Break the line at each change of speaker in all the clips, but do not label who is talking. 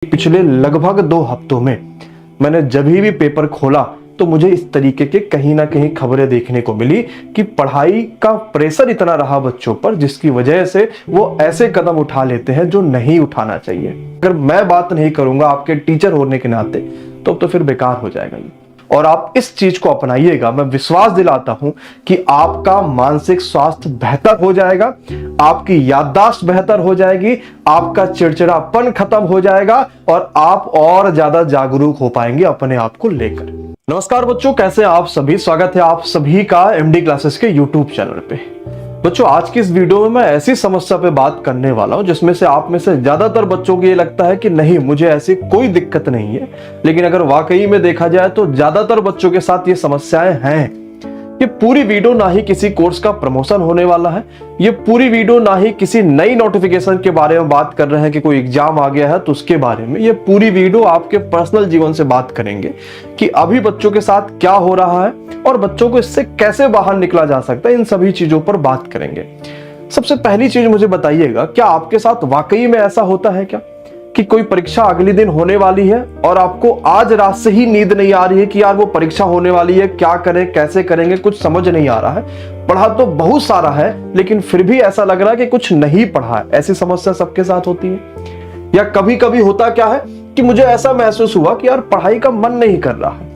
पिछले लगभग 2 हफ्तों में मैंने जब भी पेपर खोला तो मुझे इस तरीके के कहीं ना कहीं खबरें देखने को मिली कि पढ़ाई का प्रेशर इतना रहा बच्चों पर जिसकी वजह से वो ऐसे कदम उठा लेते हैं जो नहीं उठाना चाहिए। अगर मैं बात नहीं करूंगा आपके टीचर होने के नाते तो फिर बेकार हो जाएगा ये। और आप इस चीज को अपनाइएगा, मैं विश्वास दिलाता हूं कि आपका मानसिक स्वास्थ्य बेहतर हो जाएगा, आपकी याददाश्त बेहतर हो जाएगी, आपका चिड़चिड़ापन खत्म हो जाएगा और आप और ज्यादा जागरूक हो पाएंगे अपने आप को लेकर। नमस्कार बच्चों, कैसे आप सभी? स्वागत है आप सभी का एमडी क्लासेस के यूट्यूब चैनल पे। बच्चों, आज की इस वीडियो में मैं ऐसी समस्या पे बात करने वाला हूं जिसमें से आप में से ज्यादातर बच्चों को ये लगता है कि नहीं, मुझे ऐसी कोई दिक्कत नहीं है, लेकिन अगर वाकई में देखा जाए तो ज्यादातर बच्चों के साथ ये समस्याएं हैं। ये पूरी वीडियो ना ही किसी कोर्स का प्रमोशन होने वाला है, ये पूरी वीडियो ना ही किसी नई नोटिफिकेशन के बारे में बात कर रहे हैं कि कोई एग्जाम आ गया है तो उसके बारे में। ये पूरी वीडियो आपके पर्सनल जीवन से बात करेंगे कि अभी बच्चों के साथ क्या हो रहा है और बच्चों को इससे कैसे बाहर निकला जा सकता है। इन सभी चीजों पर बात करेंगे। सबसे पहली चीज मुझे बताइएगा, क्या आपके साथ वाकई में ऐसा होता है क्या कि कोई परीक्षा अगले दिन होने वाली है और आपको आज रात से ही नींद नहीं आ रही है कि यार वो परीक्षा होने वाली है, क्या करें, कैसे करेंगे, कुछ समझ नहीं आ रहा है। पढ़ा तो बहुत सारा है लेकिन फिर भी ऐसा लग रहा है कि कुछ नहीं पढ़ा है। ऐसी समस्या सबके साथ होती है। या कभी कभी होता क्या है कि मुझे ऐसा महसूस हुआ कि यार पढ़ाई का मन नहीं कर रहा है,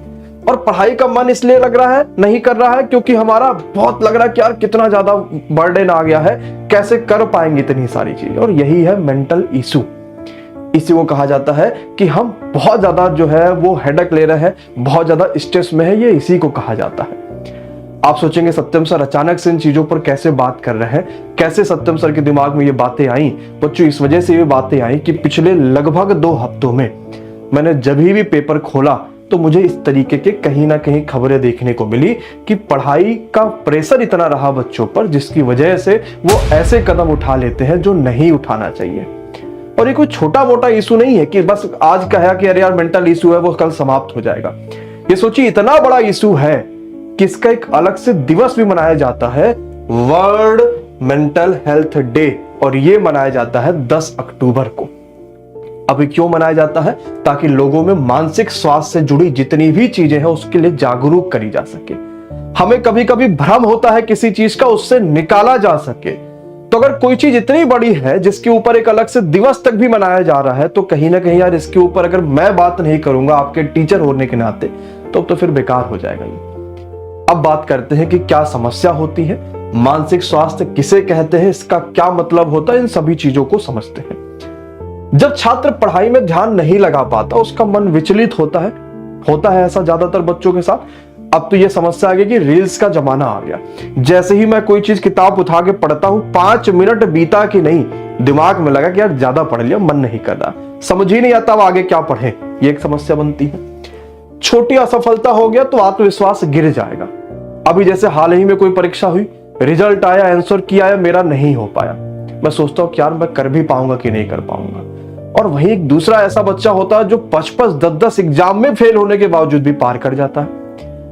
और पढ़ाई का मन इसलिए लग रहा है, नहीं कर रहा है क्योंकि हमारा बहुत लग रहा है कि यार कितना ज्यादा बर्डन आ गया है, कैसे कर पाएंगे इतनी सारी चीजें। और यही है मेंटल इशू। इसी को कहा जाता है कि हम बहुत ज्यादा जो है वो हेडेक ले रहे हैं, बहुत ज्यादा स्ट्रेस में है, ये इसी को कहा जाता है। आप सोचेंगे सत्यम सर अचानक से इन चीजों पर कैसे बात कर रहे हैं, कैसे सत्यम सर के दिमाग में ये बातें आई? बच्चों, इस वजह से ये बातें आई कि पिछले लगभग 2 हफ्तों में मैंने जब भी पेपर खोला तो मुझे इस तरीके के कहीं ना कहीं खबरें देखने को मिली कि पढ़ाई का प्रेशर इतना रहा बच्चों पर जिसकी वजह से वो ऐसे कदम उठा लेते हैं जो नहीं उठाना चाहिए। और ये कोई छोटा मोटा इशू नहीं है कि बस आज कहा कि अरे यार मेंटल इशू है, वो कल समाप्त हो जाएगा। ये सोचिए, इतना बड़ा इशू है कि इसका एक अलग से दिवस भी मनाया जाता है, वर्ल्ड मेंटल हेल्थ डे, और ये मनाया जाता है 10 अक्टूबर को। अभी क्यों मनाया जाता है? ताकि लोगों में मानसिक स्वास्थ्य से जुड़ी जितनी भी चीजें हैं उसके लिए जागरूक करी जा सके। हमें कभी कभी भ्रम होता है किसी चीज का, उससे निकाला जा सके। तो अगर कोई चीज इतनी बड़ी है जिसके ऊपर एक अलग से दिवस तक भी मनाया जा रहा है तो कहीं ना कहीं यार इसके ऊपर अगर मैं बात नहीं करूंगा आपके टीचर होने के नाते तो फिर बेकार हो जाएगा ये। अब बात करते हैं कि क्या समस्या होती है, मानसिक स्वास्थ्य किसे कहते हैं, इसका क्या मतलब होता है, इन सभी चीजों को समझते हैं। जब छात्र पढ़ाई में ध्यान नहीं लगा पाता, उसका मन विचलित होता है ऐसा ज्यादातर बच्चों के साथ। अब तो ये समस्या आ गई कि रील्स का जमाना आ गया। जैसे ही मैं कोई चीज किताब उठा के पढ़ता हूं, 5 मिनट बीता कि नहीं, दिमाग में लगा कि यार ज्यादा पढ़ लिया, मन नहीं कर रहा, समझ ही नहीं आता अब आगे क्या पढ़े। ये एक समस्या बनती है। छोटी असफलता हो गया तो आत्मविश्वास गिर जाएगा। अभी जैसे हाल ही में कोई परीक्षा हुई, रिजल्ट आया, आंसर किया आया, मेरा नहीं हो पाया। मैं सोचता हूँ कि यार मैं कर भी पाऊंगा कि नहीं कर पाऊंगा। और वहीं एक दूसरा ऐसा बच्चा होता है जो 5-5, 10-10 एग्जाम में फेल होने के बावजूद भी पार कर जाता है।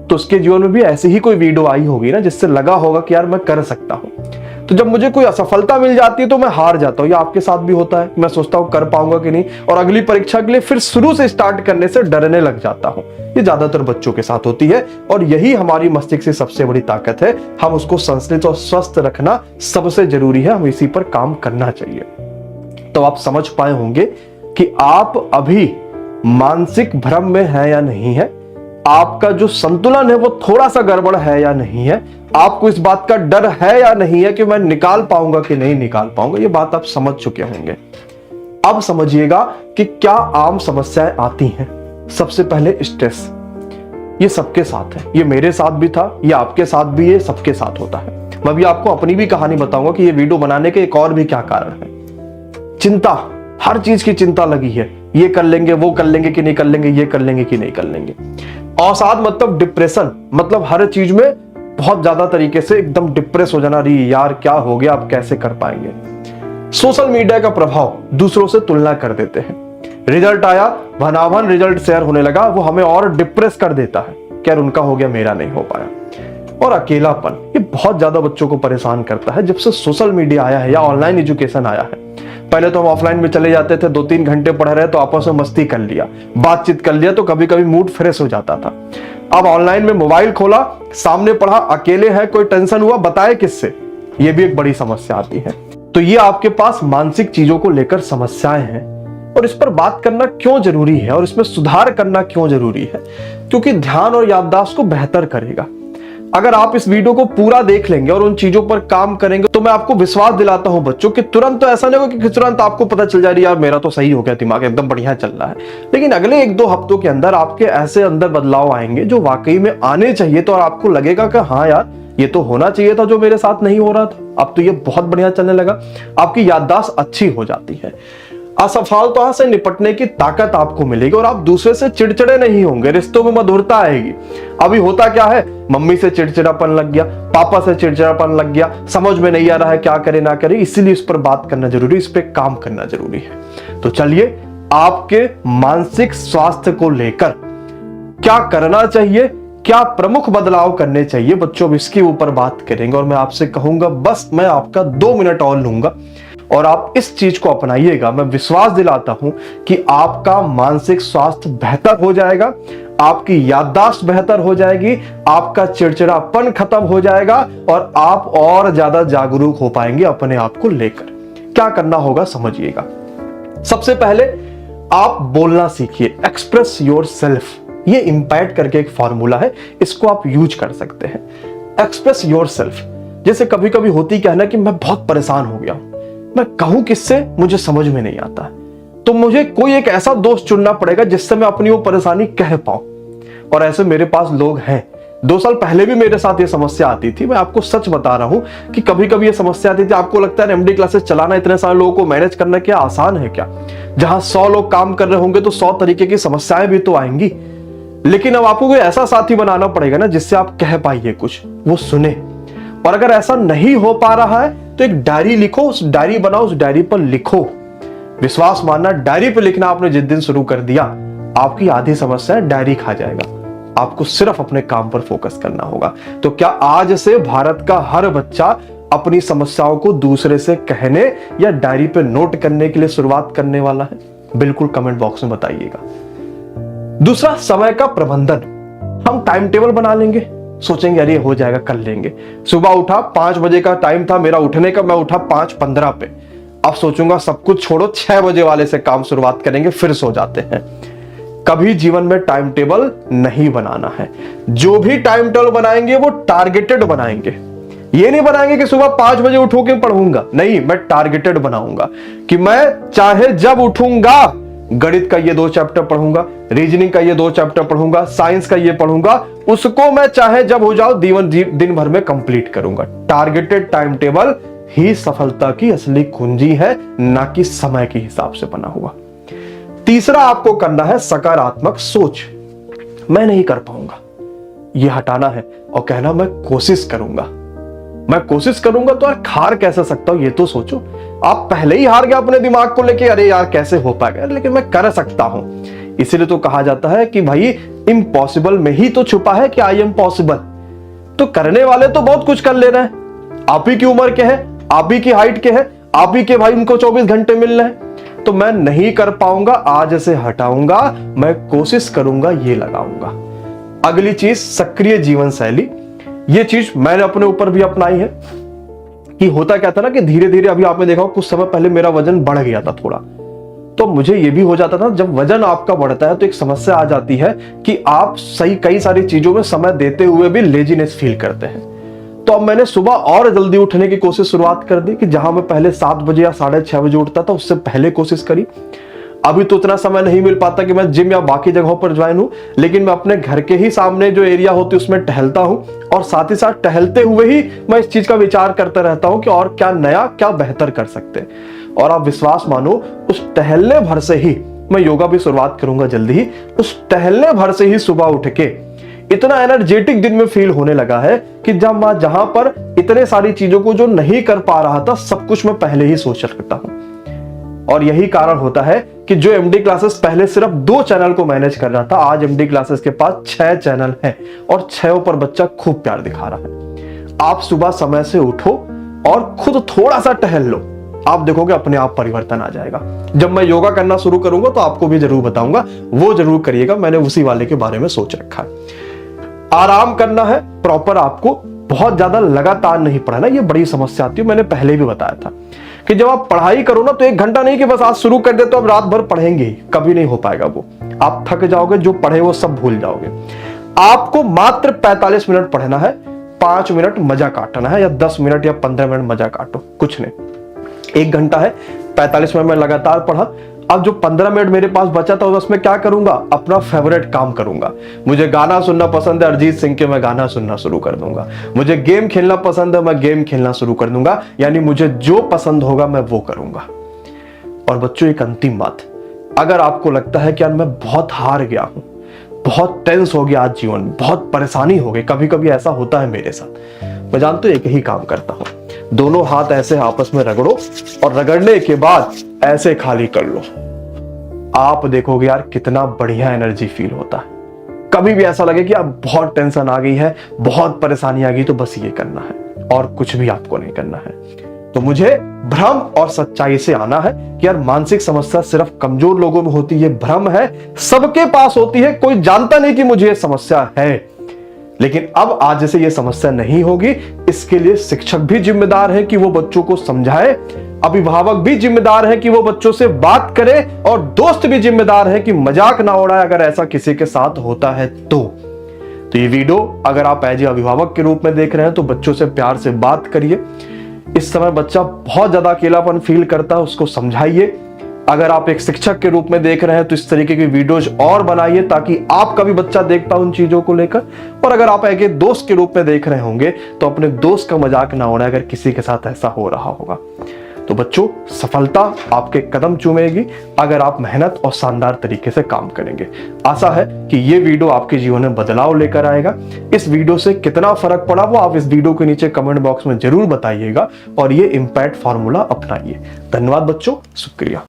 तो उसके जीवन में भी ऐसी ही कोई वीडियो आई होगी ना जिससे लगा होगा कि यार मैं कर सकता हूं। तो जब मुझे कोई असफलता मिल जाती है तो मैं हार जाता हूं। या आपके साथ भी होता है, मैं सोचता हूं कर पाऊंगा कि नहीं, और अगली परीक्षा के लिए फिर शुरू से स्टार्ट करने से डरने लग जाता हूं। ये ज्यादातर बच्चों के साथ होती है और यही हमारी मस्तिष्क की सबसे बड़ी ताकत है। हम उसको संतुलित और स्वस्थ रखना सबसे जरूरी है, हम इसी पर काम करना चाहिए। तो आप समझ पाए होंगे कि आप अभी मानसिक भ्रम में है या नहीं है, आपका जो संतुलन है वो थोड़ा सा गड़बड़ है या नहीं है, आपको इस बात का डर है या नहीं है कि मैं निकाल पाऊंगा कि नहीं निकाल पाऊंगा। ये बात आप समझ चुके होंगे। अब समझिएगा कि क्या आम समस्याएं आती हैं। सबसे पहले स्ट्रेस, ये सबके साथ है, ये मेरे साथ भी था, ये आपके साथ भी है, सबके साथ होता है। मैं भी आपको अपनी भी कहानी बताऊंगा कि ये वीडियो बनाने के एक और भी क्या कारण है। चिंता, हर चीज की चिंता लगी है, ये कर लेंगे, वो कर लेंगे कि नहीं कर लेंगे, ये कर लेंगे कि नहीं कर लेंगे। अवसाद मतलब डिप्रेशन, मतलब हर चीज में बहुत ज्यादा तरीके से एकदम डिप्रेस हो जाना, रही यार क्या हो गया, अब कैसे कर पाएंगे। सोशल मीडिया का प्रभाव, दूसरों से तुलना कर देते हैं। रिजल्ट आया, भनाभन रिजल्ट शेयर होने लगा, वो हमें और डिप्रेस कर देता है कि यार उनका हो गया, मेरा नहीं हो पाया। और अकेलापन, ये बहुत ज्यादा बच्चों को परेशान करता है। जब से सोशल मीडिया आया है या ऑनलाइन एजुकेशन आया है पहले तो हम ऑफलाइन में चले जाते थे, 2-3 घंटे पढ़ रहे तो आपस में मस्ती कर लिया, बातचीत कर लिया, तो कभी कभी मूड फ्रेश हो जाता था। अब ऑनलाइन में मोबाइल खोला, सामने पढ़ा, अकेले हैं, कोई टेंशन हुआ, बताए किससे, ये भी एक बड़ी समस्या आती है। तो ये आपके पास मानसिक चीजों को लेकर समस्याएं हैं, और इस पर बात करना क्यों जरूरी है और इसमें सुधार करना क्यों जरूरी है, क्योंकि ध्यान और याददाश्त को बेहतर करेगा। अगर आप इस वीडियो को पूरा देख लेंगे और उन चीजों पर काम करेंगे तो मैं आपको विश्वास दिलाता हूं बच्चों कि तुरंत तो ऐसा नहीं होगा कि तुरंत आपको पता चल जाए यार मेरा तो सही हो गया, दिमाग एकदम बढ़िया चल रहा है, लेकिन अगले 1-2 हफ्तों के अंदर आपके ऐसे अंदर बदलाव आएंगे जो वाकई में आने चाहिए, तो और आपको लगेगा कि हाँ यार ये तो होना चाहिए था जो मेरे साथ नहीं हो रहा था, अब तो ये बहुत बढ़िया चलने लगा। आपकी याददाश्त अच्छी हो जाती है, असफलता से निपटने की ताकत आपको मिलेगी और आप दूसरे से चिड़चिड़े नहीं होंगे, रिश्तों में मधुरता आएगी। अभी होता क्या है, मम्मी से चिड़चिड़ापन लग गया, पापा से चिड़चिड़ापन लग गया, समझ में नहीं आ रहा है क्या करे ना करे, इसीलिए इस पर बात करना जरूरी, इस पर काम करना जरूरी है। तो चलिए आपके मानसिक स्वास्थ्य को लेकर क्या करना चाहिए, क्या प्रमुख बदलाव करने चाहिए बच्चों, अब इसके ऊपर बात करेंगे। और मैं आपसे कहूंगा बस मैं आपका 2 मिनट और लूंगा और आप इस चीज को अपनाइएगा। मैं विश्वास दिलाता हूं कि आपका मानसिक स्वास्थ्य बेहतर हो जाएगा, आपकी याददाश्त बेहतर हो जाएगी, आपका चिड़चिड़ापन खत्म हो जाएगा और आप और ज्यादा जागरूक हो पाएंगे अपने आप को लेकर। क्या करना होगा समझिएगा। सबसे पहले आप बोलना सीखिए, एक्सप्रेस योर सेल्फ। ये इंपैक्ट करके एक फॉर्मूला है, इसको आप यूज कर सकते हैं। एक्सप्रेस योर सेल्फ, जैसे कभी कभी होती क्या है ना कि मैं बहुत परेशान हो गया हूं, मैं कहूं किससे मुझे समझ में नहीं आता, तो मुझे कोई एक ऐसा दोस्त चुनना पड़ेगा जिससे मैं अपनी वो परेशानी कह पाऊं। और ऐसे मेरे पास लोग हैं। 2 साल पहले भी मेरे साथ ये समस्या आती थी, मैं आपको सच बता रहा हूं कि कभी कभी ये समस्या आती थी। आपको लगता है एमडी क्लासेस चलाना, इतने सारे लोगों को मैनेज करना क्या आसान है क्या? जहां 100 लोग काम कर रहे होंगे तो 100 तरीके की समस्याएं भी तो आएंगी, लेकिन अब आपको कोई ऐसा साथी बनाना पड़ेगा ना जिससे आप कह पाइए कुछ, वो सुने। और अगर ऐसा नहीं हो पा रहा है तो एक डायरी लिखो, उस डायरी बनाओ, उस डायरी पर लिखो। विश्वास मानना, डायरी पर लिखना आपने जिस दिन शुरू कर दिया, आपकी आधी समस्या डायरी खा जाएगा। आपको सिर्फ अपने काम पर फोकस करना होगा। तो क्या आज से भारत का हर बच्चा अपनी समस्याओं को दूसरे से कहने या डायरी पे नोट करने के लिए शुरुआत करने वाला है? बिल्कुल कमेंट बॉक्स में बताइएगा। दूसरा, समय का प्रबंधन। हम टाइम टेबल बना लेंगे, सोचेंगे अरे हो जाएगा कर लेंगे। सुबह उठा, 5 बजे का टाइम था मेरा उठने का, मैं उठा 5:15 पे। अब सोचूंगा सब कुछ छोड़ो, 6 बजे वाले से काम शुरुआत करेंगे, फिर सो जाते हैं। कभी जीवन में टाइम टेबल नहीं बनाना है। जो भी टाइम टेबल बनाएंगे वो टारगेटेड बनाएंगे। ये नहीं बनाएंगे कि सुबह 5 बजे उठो के पढ़ूंगा, नहीं, मैं टारगेटेड बनाऊंगा कि मैं चाहे जब उठूंगा गणित का ये 2 चैप्टर पढ़ूंगा, रीजनिंग का ये 2 चैप्टर पढ़ूंगा, साइंस का ये पढ़ूंगा, उसको मैं चाहे जब हो जाओ दिन भर में कंप्लीट करूंगा। टारगेटेड टाइम टेबल ही सफलता की असली कुंजी है, ना कि समय के हिसाब से बना हुआ। तीसरा आपको करना है सकारात्मक सोच। मैं नहीं कर पाऊंगा, ये हटाना है और कहना मैं कोशिश करूंगा। मैं कोशिश करूंगा तो यार हार कैसे सकता हूं, ये तो सोचो। आप पहले ही हार गए अपने दिमाग को लेके, अरे यार कैसे हो पाएगा, लेकिन मैं कर सकता हूं। इसीलिए तो कहा जाता है कि भाई इम्पॉसिबल में ही तो छुपा है कि आई एम पॉसिबल। तो करने वाले तो बहुत कुछ कर ले रहे हैं। आप ही की उम्र के हैं, आप ही की हाइट के हैं, आप ही के भाई उनको 24 घंटे मिल रहे हैं। तो मैं नहीं कर पाऊंगा, आज से हटाऊंगा, मैं कोशिश करूंगा, ये लगाऊंगा। अगली चीज सक्रिय जीवन शैली। ये चीज मैंने अपने ऊपर भी अपनाई है कि होता क्या था ना कि धीरे धीरे, अभी आपने देखा कुछ समय पहले मेरा वजन बढ़ गया था थोड़ा, तो मुझे ये भी हो जाता था जब वजन आपका बढ़ता है तो एक समस्या आ जाती है कि आप सही कई सारी चीजों में समय देते हुए भी लेजीनेस फील करते हैं। तो अब मैंने सुबह और जल्दी उठने की कोशिश शुरुआत कर दी कि जहां मैं पहले 7 बजे या 6:30 बजे उठता था उससे पहले कोशिश करी। अभी तो उतना समय नहीं मिल पाता कि मैं जिम या बाकी जगहों पर ज्वाइन हूं, लेकिन मैं अपने घर के ही सामने जो एरिया होती है उसमें टहलता हूं और साथ ही साथ टहलते हुए ही मैं इस चीज का विचार करता रहता हूं कि और क्या नया, क्या बेहतर कर सकते हैं। और आप विश्वास मानो, उस टहलने भर से ही, मैं योगा भी शुरुआत करूंगा जल्दी ही, उस टहलने भर से ही सुबह उठ के इतना एनर्जेटिक दिन में फील होने लगा है कि जहां पर इतने सारी चीजों को जो नहीं कर पा रहा था सब कुछ मैं पहले ही सोच रखता हूं। और यही कारण होता है कि जो एमडी क्लासेस पहले सिर्फ 2 चैनल को मैनेज कर रहा था, आज एमडी क्लासेस के पास 6 चैनल हैं और 6 पर बच्चा खूब प्यार दिखा रहा है। आप सुबह समय से उठो और खुद थोड़ा सा टहल लो, आप देखोगे अपने आप परिवर्तन आ जाएगा। जब मैं योगा करना शुरू करूंगा तो आपको भी जरूर बताऊंगा, वो जरूर करिएगा, मैंने उसी वाले के बारे में सोच रखा है। आराम करना है प्रॉपर, आपको बहुत ज्यादा लगातार नहीं पढ़ना, ये बड़ी समस्या आती है, मैंने पहले भी बताया था कि जब आप पढ़ाई करो ना तो 1 घंटा नहीं कि बस आज शुरू कर दे तो अब रात भर पढ़ेंगे, कभी नहीं हो पाएगा वो। आप थक जाओगे, जो पढ़े वो सब भूल जाओगे। आपको मात्र 45 मिनट पढ़ना है, 5 मिनट मजा काटना है, या 10 मिनट या 15 मिनट मजा काटो, कुछ नहीं। 1 घंटा है, 45 मिनट में लगातार पढ़ा। अब जो 15 मिनट मेरे पास बचा था उसमें क्या करूंगा, अपना फेवरेट काम करूंगा। मुझे गाना सुनना पसंद है, अरिजीत सिंह के मैं गाना सुनना शुरू कर दूंगा। मुझे गेम खेलना पसंद है, मैं गेम खेलना शुरू कर दूंगा। यानी मुझे जो पसंद होगा मैं वो करूंगा। और बच्चों एक अंतिम बात, अगर आपको लगता है कि यार मैं बहुत हार गया हूं, बहुत टेंस हो गया आज जीवन, बहुत परेशानी हो गई, कभी कभी ऐसा होता है मेरे साथ, मैं जानता हूं एक ही काम करता हूं, दोनों हाथ ऐसे आपस में रगड़ो और रगड़ने के बाद ऐसे खाली कर लो। आप देखोगे यार कितना बढ़िया एनर्जी फील होता है। कभी भी ऐसा लगे कि आप बहुत टेंशन आ गई है, बहुत परेशानी आ गई, तो बस ये करना है और कुछ भी आपको नहीं करना है। तो मुझे भ्रम और सच्चाई से आना है कि यार मानसिक समस्या सिर्फ कमजोर लोगों में होती है, भ्रम है, सबके पास होती है, कोई जानता नहीं कि मुझे ये समस्या है। लेकिन अब आज से ये समस्या नहीं होगी, इसके लिए शिक्षक भी जिम्मेदार है कि वो बच्चों को समझाए, अभिभावक भी जिम्मेदार है कि वो बच्चों से बात करे, और दोस्त भी जिम्मेदार है कि मजाक ना उड़ाए अगर ऐसा किसी के साथ होता है तो ये वीडियो अगर आप एज ए अभिभावक के रूप में देख रहे हैं तो बच्चों से प्यार से बात करिए। इस समय बच्चा बहुत ज्यादा अकेलापन फील करता है, उसको समझाइए। अगर आप एक शिक्षक के रूप में देख रहे हैं तो इस तरीके की वीडियोज और बनाइए ताकि आपका भी बच्चा देख पाए उन चीजों को लेकर। और अगर आप एक दोस्त के रूप में देख रहे होंगे तो अपने दोस्त का मजाक ना उड़ाए अगर किसी के साथ ऐसा हो रहा होगा। तो बच्चों, सफलता आपके कदम चूमेगी अगर आप मेहनत और शानदार तरीके से काम करेंगे। आशा है कि ये वीडियो आपके जीवन में बदलाव लेकर आएगा। इस वीडियो से कितना फर्क पड़ा वो आप इस वीडियो के नीचे कमेंट बॉक्स में जरूर बताइएगा और ये इम्पैक्ट फॉर्मूला अपनाइए। धन्यवाद बच्चों, शुक्रिया।